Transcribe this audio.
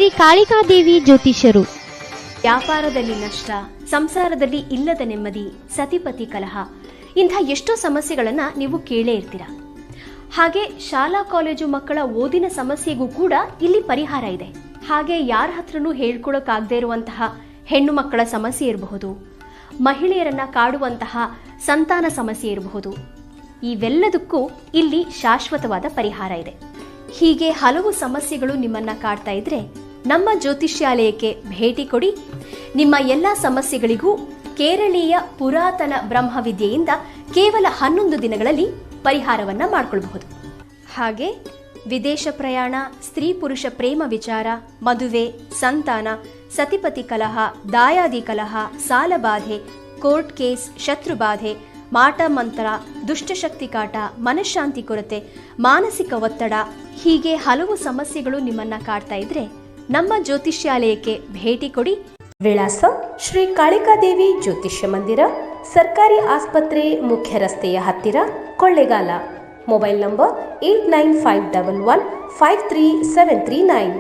ಶ್ರೀ ಕಾಳಿಕಾದೇವಿ ಜ್ಯೋತಿಷ್ಯರು. ವ್ಯಾಪಾರದಲ್ಲಿ ನಷ್ಟ, ಸಂಸಾರದಲ್ಲಿ ಇಲ್ಲದ ನೆಮ್ಮದಿ, ಸತಿಪತಿ ಕಲಹ, ಇಂಥ ಎಷ್ಟೋ ಸಮಸ್ಯೆಗಳನ್ನು ನೀವು ಕೇಳೇ ಇರ್ತೀರ. ಹಾಗೆ ಶಾಲಾ ಕಾಲೇಜು ಮಕ್ಕಳ ಓದಿನ ಸಮಸ್ಯೆಗೂ ಕೂಡ ಇಲ್ಲಿ ಪರಿಹಾರ ಇದೆ. ಹಾಗೆ ಯಾರ ಹತ್ರನೂ ಹೇಳ್ಕೊಳಕ್ಕಾಗದೇ ಇರುವಂತಹ ಹೆಣ್ಣು ಮಕ್ಕಳ ಸಮಸ್ಯೆ ಇರಬಹುದು, ಮಹಿಳೆಯರನ್ನ ಕಾಡುವಂತಹ ಸಂತಾನ ಸಮಸ್ಯೆ ಇರಬಹುದು. ಇವೆಲ್ಲದಕ್ಕೂ ಇಲ್ಲಿ ಶಾಶ್ವತವಾದ ಪರಿಹಾರ ಇದೆ. ಹೀಗೆ ಹಲವು ಸಮಸ್ಯೆಗಳು ನಿಮ್ಮನ್ನ ಕಾಡ್ತಾ ಇದ್ರೆ ನಮ್ಮ ಜ್ಯೋತಿಷ್ಯಾಲಯಕ್ಕೆ ಭೇಟಿ ಕೊಡಿ. ನಿಮ್ಮ ಎಲ್ಲ ಸಮಸ್ಯೆಗಳಿಗೂ ಕೇರಳೀಯ ಪುರಾತನ ಬ್ರಹ್ಮವಿದ್ಯೆಯಿಂದ ಕೇವಲ 11 ದಿನಗಳಲ್ಲಿ ಪರಿಹಾರವನ್ನ ಮಾಡಿಕೊಳ್ಳಬಹುದು. ಹಾಗೆ ವಿದೇಶ ಪ್ರಯಾಣ, ಸ್ತ್ರೀ ಪುರುಷ ಪ್ರೇಮ ವಿಚಾರ, ಮದುವೆ, ಸಂತಾನ, ಸತಿಪತಿ ಕಲಹ, ದಾಯಾದಿ ಕಲಹ, ಸಾಲಬಾಧೆ, ಕೋರ್ಟ್ ಕೇಸ್, ಶತ್ರುಬಾಧೆ, ಮಾಟ ಮಂತ್ರ, ದುಷ್ಟಶಕ್ತಿ ಕಾಟ, ಮನಃಶಾಂತಿ ಕೊರತೆ, ಮಾನಸಿಕ ಒತ್ತಡ, ಹೀಗೆ ಹಲವು ಸಮಸ್ಯೆಗಳು ನಿಮ್ಮನ್ನ ಕಾಡ್ತಾ ಇದ್ರೆ ನಮ್ಮ ಜ್ಯೋತಿಷ್ಯಾಲಯಕ್ಕೆ ಭೇಟಿ ಕೊಡಿ. ವಿಳಾಸ: ಶ್ರೀ ಕಾಳಿಕಾದೇವಿ ಜ್ಯೋತಿಷ್ಯ ಮಂದಿರ, ಸರ್ಕಾರಿ ಆಸ್ಪತ್ರೆ, ಮುಖ್ಯ ರಸ್ತೆಯ ಹತ್ತಿರ, ಕೊಳ್ಳೇಗಾಲ. Mobile number 8951153739.